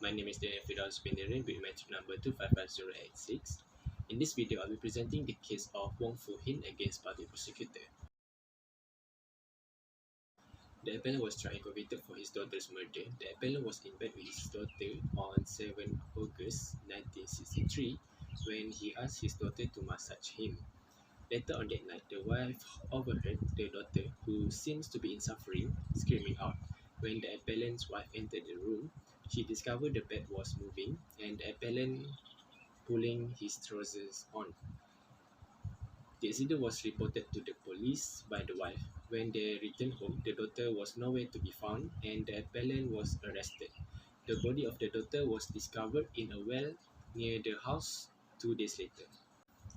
My name is Daniel Firdaus Pindirin with metric number 255086. In this video, I'll be presenting the case of Wong against public prosecutor. The appellant was tried and convicted for his daughter's murder. The appellant was in bed with his daughter on 7 August 1963 when he asked his daughter to massage him. Later on that night, the wife overheard the daughter, who seems to be in suffering, screaming out. When the appellant's wife entered the room, she discovered the bed was moving and the appellant pulling his trousers on. The incident was reported to the police by the wife. When they returned home, the daughter was nowhere to be found and the appellant was arrested. The body of the daughter was discovered in a well near the house 2 days later.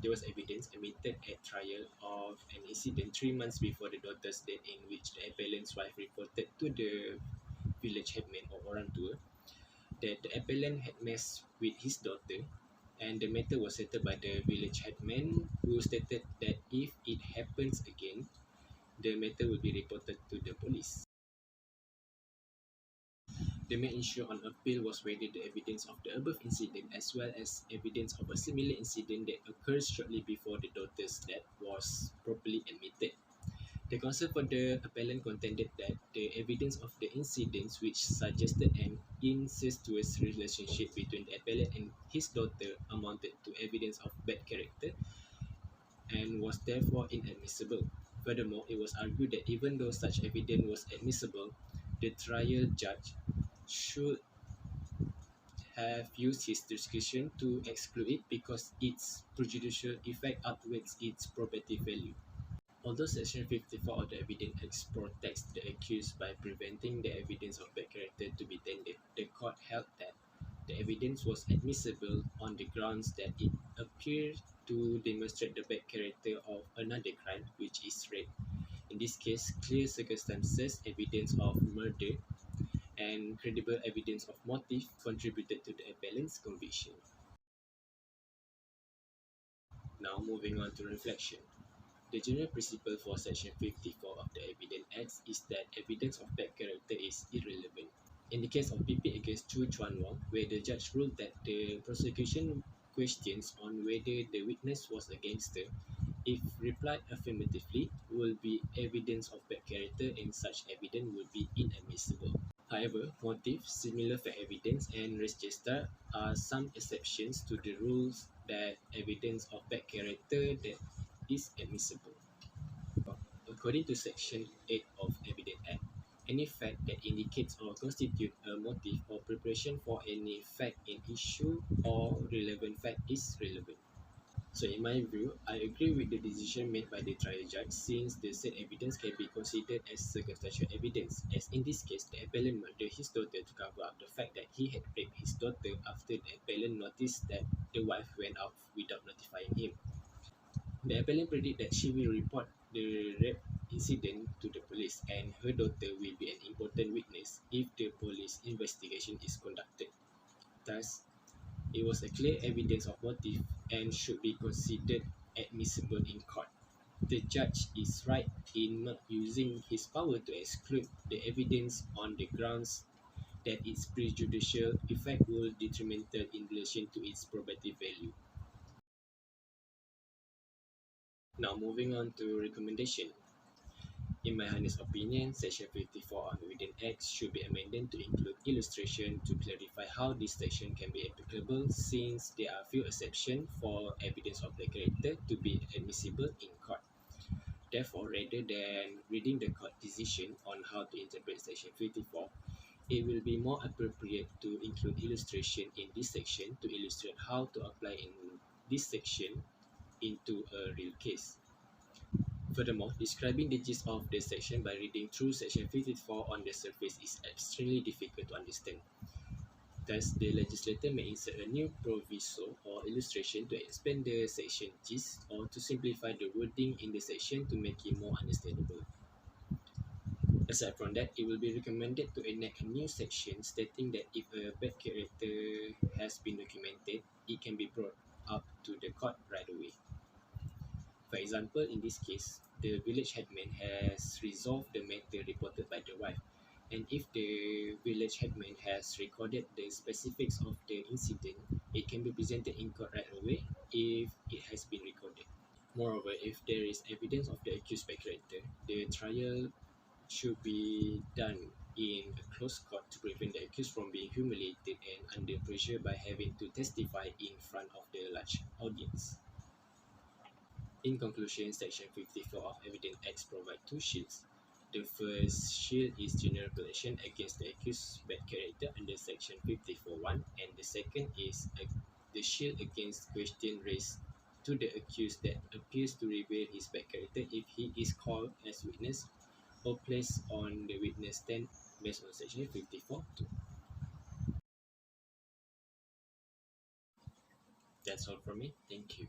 There was evidence admitted at trial of an incident 3 months before the daughter's death in which the appellant's wife reported to the village headman or orang tua that the appellant had messed with his daughter, and the matter was settled by the village headman, who stated that if it happens again, the matter will be reported to the police. The main issue on appeal was whether the evidence of the above incident as well as evidence of a similar incident that occurred shortly before the daughter's death was properly admitted. The counsel for the appellant contended that the evidence of the incidents which suggested an incestuous relationship between the appellant and his daughter amounted to evidence of bad character and was therefore inadmissible. Furthermore, it was argued that even though such evidence was admissible, the trial judge should have used his discretion to exclude it because its prejudicial effect outweighs its probative value. Although Section 54 of the Evidence Act protects the accused by preventing the evidence of bad character to be tendered, the court held that the evidence was admissible on the grounds that it appeared to demonstrate the bad character of another crime, which is rape. In this case, clear circumstances, evidence of murder, and credible evidence of motive contributed to the appellant's conviction. Now moving on to reflection. The general principle for Section 54 of the Evidence Act is that evidence of bad character is irrelevant. In the case of PP against Chu Chuan Wong, where the judge ruled that the prosecution questions on whether the witness was a gangster, if replied affirmatively, will be evidence of bad character and such evidence will be inadmissible. However, motive, similar fact evidence, and res gesta are some exceptions to the rules that evidence of bad character that is admissible. According to Section 8 of Evidence Act, any fact that indicates or constitutes a motive or preparation for any fact in issue or relevant fact is relevant. So in my view, I agree with the decision made by the trial judge since the said evidence can be considered as circumstantial evidence, as in this case, the appellant murdered his daughter to cover up the fact that he had raped his daughter after the appellant noticed that the wife went out without notifying him. The appellant predicted that she will report the rape incident to the police and her daughter will be an important witness if the police investigation is conducted. Thus, it was a clear evidence of motive and should be considered admissible in court. The judge is right in not using his power to exclude the evidence on the grounds that its prejudicial effect will be detrimental in relation to its probative value. Now moving on to recommendation. In my honest opinion, Section 54 of the Evidence Act should be amended to include illustration to clarify how this section can be applicable since there are few exceptions for evidence of the character to be admissible in court. Therefore, rather than reading the court decision on how to interpret Section 54, it will be more appropriate to include illustration in this section to illustrate how to apply in this section into a real case. Furthermore, describing the gist of the section by reading through Section 54 on the surface is extremely difficult to understand. Thus, the legislator may insert a new proviso or illustration to expand the section gist or to simplify the wording in the section to make it more understandable. Aside from that, it will be recommended to enact a new section stating that if a bad character has been documented, it can be brought up to the court right away. For example, in this case, the village headman has resolved the matter reported by the wife. And if the village headman has recorded the specifics of the incident, it can be presented in court right away if it has been recorded. Moreover, if there is evidence of the accused bad character, the trial should be done in a closed court to prevent the accused from being humiliated and under pressure by having to testify in front of the large audience. In conclusion, Section 54 of Evidence Acts provide two shields. The first shield is general protection against the accused's bad character under Section 54(1), and the second is the shield against question raised to the accused that appears to reveal his bad character if he is called as witness or placed on the witness stand based on Section 54(2). That's all from me. Thank you.